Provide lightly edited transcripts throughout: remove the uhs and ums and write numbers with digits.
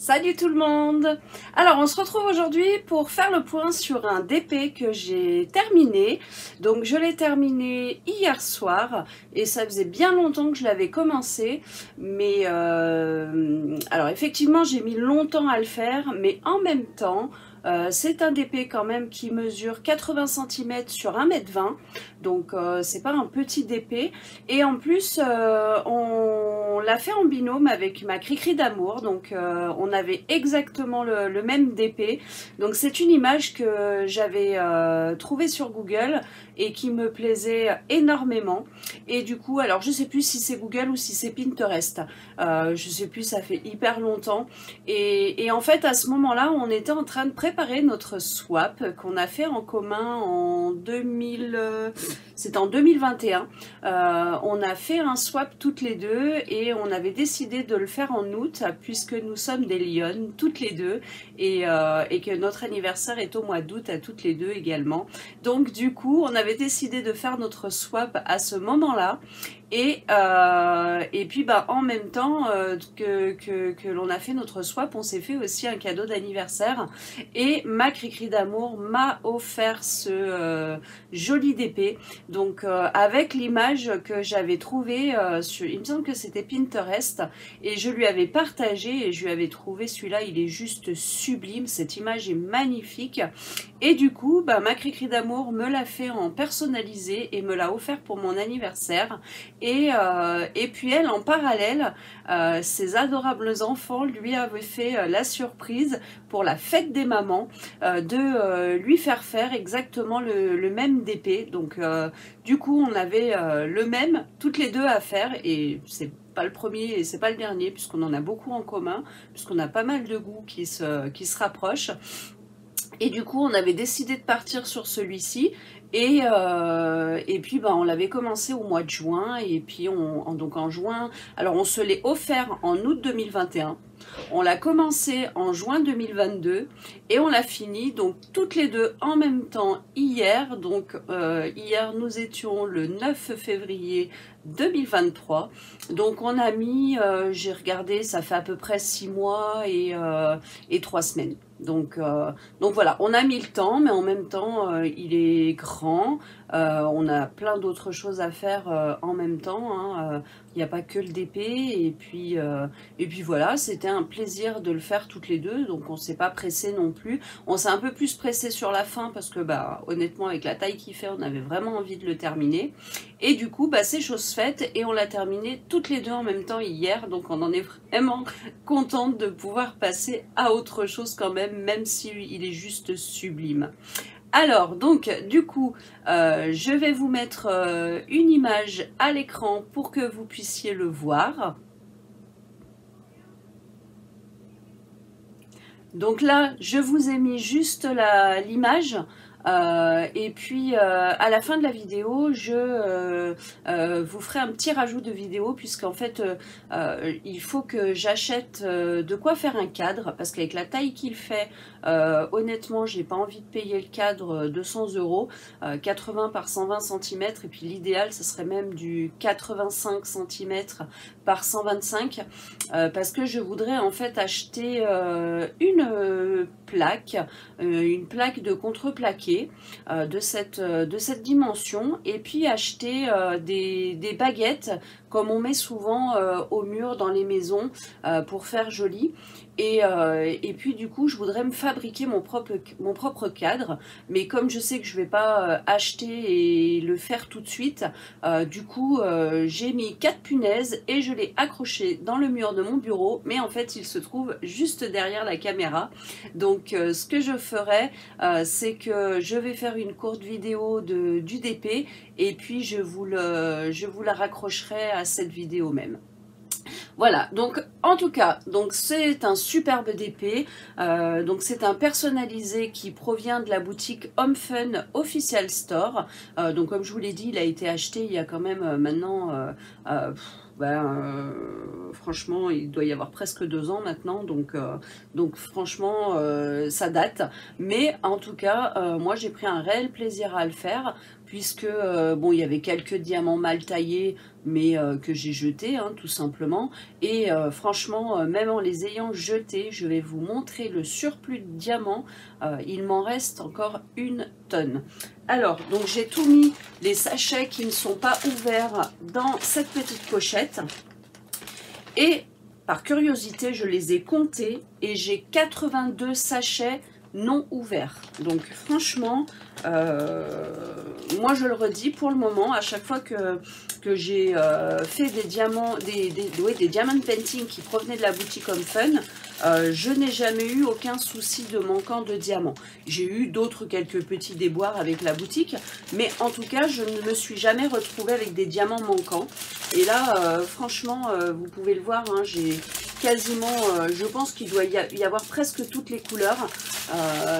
Salut tout le monde! Alors on se retrouve aujourd'hui pour faire le point sur un DP que j'ai terminé. Donc je l'ai terminé hier soir et ça faisait bien longtemps que je l'avais commencé. Mais alors effectivement j'ai mis longtemps à le faire, mais en même temps c'est un DP quand même qui mesure 80 cm sur 1,20 m. Donc c'est pas un petit DP. Et en plus on l'a fait en binôme avec ma Cricri d'amour. Donc on avait exactement le même DP. Donc c'est une image que j'avais trouvée sur Google et qui me plaisait énormément. Et du coup, alors je sais plus si c'est Google ou si c'est Pinterest. Je sais plus, ça fait hyper longtemps. Et en fait, à ce moment-là, on était en train de préparer notre swap qu'on a fait en commun en 2000. C'était en 2021. On a fait un swap toutes les deux et on avait décidé de le faire en août puisque nous sommes des lionnes toutes les deux et que notre anniversaire est au mois d'août à toutes les deux également. Donc du coup, on avait décidé de faire notre swap à ce moment-là. Et puis en même temps que l'on a fait notre swap, on s'est fait aussi un cadeau d'anniversaire et ma Cricri d'amour m'a offert ce joli DP, donc avec l'image que j'avais trouvée il me semble que c'était Pinterest, et je lui avais partagé et je lui avais trouvé celui-là, il est juste sublime, cette image est magnifique. Et du coup ma Cricri d'amour me l'a fait en personnalisé et me l'a offert pour mon anniversaire. Et puis elle, en parallèle, ses adorables enfants lui avaient fait la surprise pour la fête des mamans de lui faire exactement le même DP. Donc du coup on avait le même toutes les deux à faire, et c'est pas le premier et c'est pas le dernier puisqu'on en a beaucoup en commun, puisqu'on a pas mal de goûts qui se rapprochent. Et du coup, on avait décidé de partir sur celui-ci. Et puis on l'avait commencé au mois de juin. Et puis donc en juin, alors on se l'est offert en août 2021. On l'a commencé en juin 2022 et on l'a fini donc toutes les deux en même temps hier. Donc hier nous étions le 9 février 2023. Donc on a mis, j'ai regardé, ça fait à peu près 6 mois et 3 semaines. Donc voilà, on a mis le temps, mais en même temps il est grand. On a plein d'autres choses à faire en même temps, hein. Il n'y a pas que le DP. Et puis voilà, c'était un plaisir de le faire toutes les deux. Donc on ne s'est pas pressé non plus. On s'est un peu plus pressé sur la fin parce que honnêtement avec la taille qu'il fait, on avait vraiment envie de le terminer. Et du coup c'est chose faite et on l'a terminé toutes les deux en même temps hier. Donc on en est vraiment contente de pouvoir passer à autre chose quand même si il est juste sublime. Alors donc du coup je vais vous mettre une image à l'écran pour que vous puissiez le voir. Donc là je vous ai mis juste l'image. Et puis à la fin de la vidéo je vous ferai un petit rajout de vidéo, puisqu'en fait il faut que j'achète de quoi faire un cadre, parce qu'avec la taille qu'il fait honnêtement j'ai pas envie de payer le cadre 200 €, 80 par 120 cm, et puis l'idéal ce serait même du 85 cm par 125, parce que je voudrais en fait acheter une plaque de contreplaqué de cette dimension, et puis acheter des baguettes comme on met souvent au mur dans les maisons pour faire joli. Et puis du coup je voudrais me fabriquer mon propre cadre, mais comme je sais que je vais pas acheter et le faire tout de suite, du coup j'ai mis 4 punaises et je l'ai accroché dans le mur de mon bureau, mais en fait il se trouve juste derrière la caméra. Donc ce que je ferai c'est que je vais faire une courte vidéo du DP, et puis je vous la raccrocherai à cette vidéo même. Voilà, donc en tout cas, donc c'est un superbe DP, donc c'est un personnalisé qui provient de la boutique Home Fun Official Store. Donc comme je vous l'ai dit, il a été acheté il y a quand même maintenant franchement il doit y avoir presque 2 ans maintenant, donc franchement ça date, mais en tout cas moi j'ai pris un réel plaisir à le faire, puisque bon, il y avait quelques diamants mal taillés, mais que j'ai jetés, hein, tout simplement. Et franchement, même en les ayant jetés, je vais vous montrer le surplus de diamants. Il m'en reste encore une tonne. Alors, donc j'ai tout mis, les sachets qui ne sont pas ouverts, dans cette petite pochette. Et par curiosité, je les ai comptés et j'ai 82 sachets non ouverts. Donc franchement, moi je le redis, pour le moment, à chaque fois que j'ai fait des diamants, des diamond painting qui provenaient de la boutique Home Fun, je n'ai jamais eu aucun souci de manquant de diamants. J'ai eu d'autres quelques petits déboires avec la boutique, mais en tout cas, je ne me suis jamais retrouvée avec des diamants manquants. Et là, franchement, vous pouvez le voir, hein, j'ai quasiment, je pense qu'il doit y avoir presque toutes les couleurs.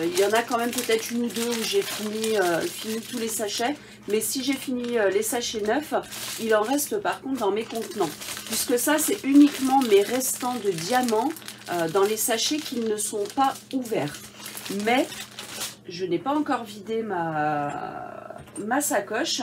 Il y en a quand même peut-être une ou deux où j'ai fini tous les sachets. Mais si j'ai fini les sachets neufs, il en reste par contre dans mes contenants. Puisque ça, c'est uniquement mes restants de diamants dans les sachets qui ne sont pas ouverts. Mais je n'ai pas encore vidé ma sacoche.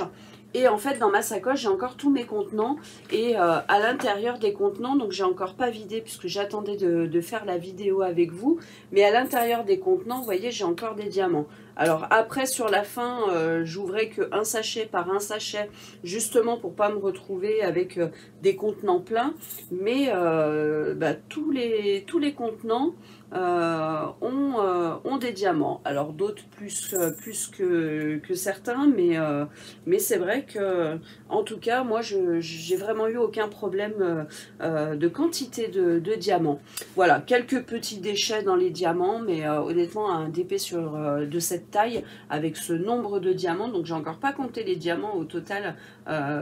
Et en fait, dans ma sacoche, j'ai encore tous mes contenants. Et à l'intérieur des contenants, donc j'ai encore pas vidé puisque j'attendais de faire la vidéo avec vous. Mais à l'intérieur des contenants, vous voyez, j'ai encore des diamants. Alors après, sur la fin, j'ouvrais que un sachet par un sachet, justement pour pas me retrouver avec des contenants pleins. Mais tous les contenants ont des diamants. Alors d'autres plus que certains, mais c'est vrai que, en tout cas, moi, j'ai vraiment eu aucun problème de quantité de diamants. Voilà, quelques petits déchets dans les diamants, mais honnêtement, un DP de cette taille, avec ce nombre de diamants, donc j'ai encore pas compté les diamants au total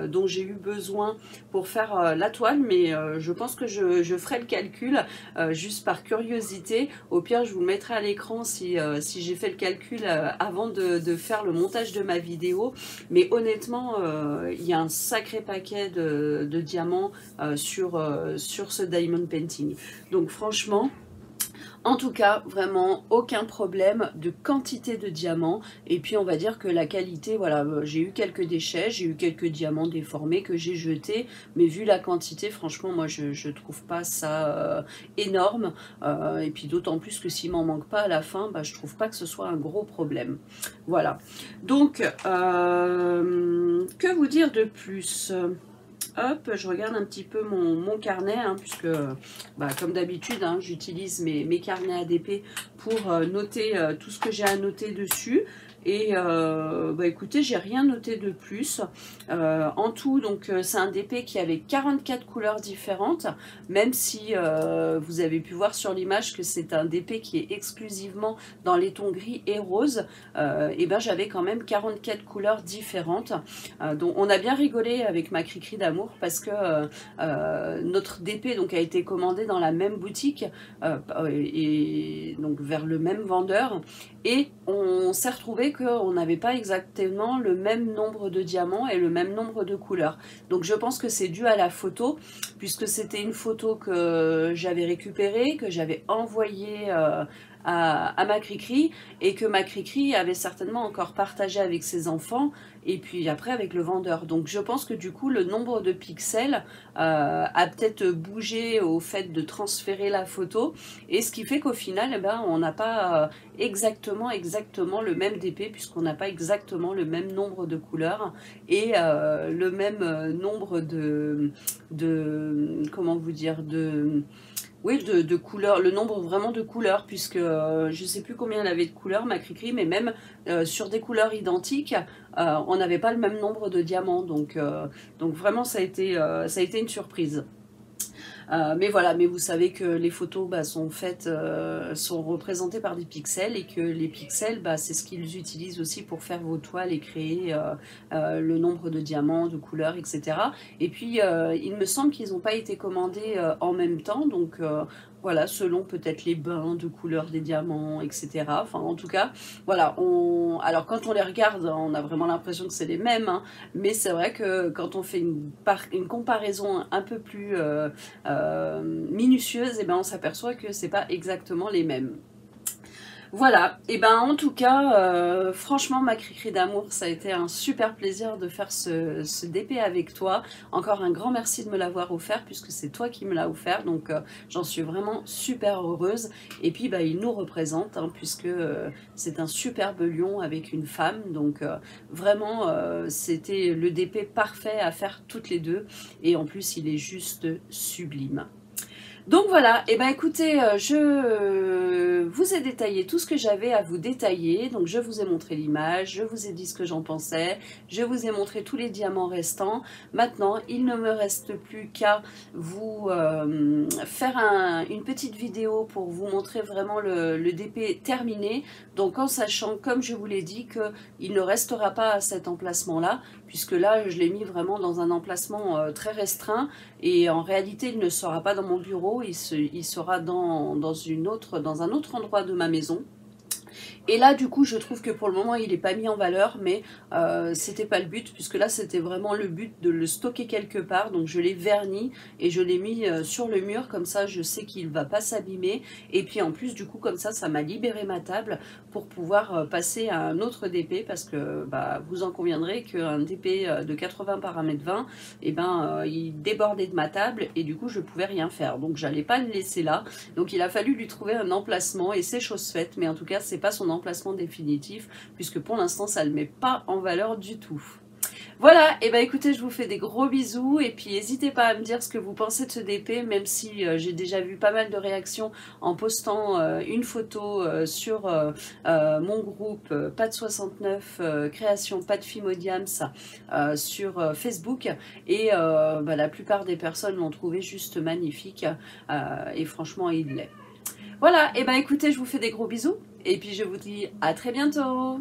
dont j'ai eu besoin pour faire la toile, mais je pense que je ferai le calcul juste par curiosité. Au pire, je vous le mettrai à l'écran si j'ai fait le calcul avant de faire le montage de ma vidéo. Mais honnêtement, il y a un sacré paquet de diamants sur ce diamond painting. Donc franchement, en tout cas, vraiment aucun problème de quantité de diamants. Et puis on va dire que la qualité, voilà, j'ai eu quelques déchets, j'ai eu quelques diamants déformés que j'ai jetés. Mais vu la quantité, franchement, moi je trouve pas ça énorme. Et puis d'autant plus que s'il m'en manque pas à la fin, je trouve pas que ce soit un gros problème. Voilà. Donc, que vous dire de plus ? Hop, je regarde un petit peu mon carnet, hein, puisque, comme d'habitude, hein, j'utilise mes carnets ADP pour noter tout ce que j'ai à noter dessus. Et écoutez, j'ai rien noté de plus. En tout, donc c'est un DP qui avait 44 couleurs différentes, même si vous avez pu voir sur l'image que c'est un DP qui est exclusivement dans les tons gris et rose. Et j'avais quand même 44 couleurs différentes. Donc on a bien rigolé avec ma Cricri d'amour parce que notre DP donc a été commandé dans la même boutique et donc vers le même vendeur. Et on s'est retrouvé qu'on n'avait pas exactement le même nombre de diamants et le même nombre de couleurs. Donc je pense que c'est dû à la photo, puisque c'était une photo que j'avais récupérée, que j'avais envoyée à ma Cricri, et que ma Cricri avait certainement encore partagé avec ses enfants, et puis après avec le vendeur. Donc je pense que du coup le nombre de pixels a peut-être bougé au fait de transférer la photo, et ce qui fait qu'au final on n'a pas exactement le même DP, puisqu'on n'a pas exactement le même nombre de couleurs et le même nombre de comment vous dire, de couleurs, le nombre vraiment de couleurs, puisque je sais plus combien elle avait de couleurs, ma Cricri, mais même sur des couleurs identiques, on n'avait pas le même nombre de diamants, donc vraiment ça a été une surprise. Mais voilà, mais vous savez que les photos sont représentées par des pixels, et que les pixels, c'est ce qu'ils utilisent aussi pour faire vos toiles et créer le nombre de diamants, de couleurs, etc. Et puis, il me semble qu'ils n'ont pas été commandés en même temps, donc voilà, selon peut-être les bains de couleur des diamants, etc. Enfin, en tout cas, voilà. Alors, quand on les regarde, on a vraiment l'impression que c'est les mêmes, hein, mais c'est vrai que quand on fait une comparaison un peu plus minutieuse, on s'aperçoit que c'est pas exactement les mêmes. Voilà, et ben en tout cas, franchement ma Cricri d'amour, ça a été un super plaisir de faire ce DP avec toi. Encore un grand merci de me l'avoir offert puisque c'est toi qui me l'as offert, donc j'en suis vraiment super heureuse. Et puis bah, il nous représente hein, puisque c'est un superbe lion avec une femme, donc vraiment c'était le DP parfait à faire toutes les deux et en plus il est juste sublime. Donc voilà, et ben écoutez, je vous ai détaillé tout ce que j'avais à vous détailler. Donc je vous ai montré l'image, je vous ai dit ce que j'en pensais, je vous ai montré tous les diamants restants. Maintenant, il ne me reste plus qu'à vous faire une petite vidéo pour vous montrer vraiment le DP terminé. Donc en sachant, comme je vous l'ai dit, qu'il ne restera pas à cet emplacement-là, puisque là, je l'ai mis vraiment dans un emplacement très restreint. Et en réalité, il ne sera pas dans mon bureau, il sera dans un autre endroit de ma maison. Et là, du coup, je trouve que pour le moment, il n'est pas mis en valeur, mais c'était pas le but, puisque là, c'était vraiment le but de le stocker quelque part. Donc, je l'ai verni et je l'ai mis sur le mur, comme ça, je sais qu'il va pas s'abîmer. Et puis, en plus, du coup, comme ça m'a libéré ma table pour pouvoir passer à un autre DP, parce que bah, vous en conviendrez qu'un DP de 80 par 1,20 m, eh ben, il débordait de ma table et du coup, je pouvais rien faire. Donc, j'allais pas le laisser là. Donc, il a fallu lui trouver un emplacement et c'est chose faite, mais en tout cas, c'est pas son emplacement définitif puisque pour l'instant ça ne le met pas en valeur du tout. Voilà, et bah écoutez, je vous fais des gros bisous et puis n'hésitez pas à me dire ce que vous pensez de ce DP, même si j'ai déjà vu pas mal de réactions en postant une photo sur mon groupe Pat69 création Pat Fimodiams sur Facebook et bah, la plupart des personnes l'ont trouvé juste magnifique et franchement il l'est. Voilà, et ben écoutez, je vous fais des gros bisous et puis je vous dis à très bientôt.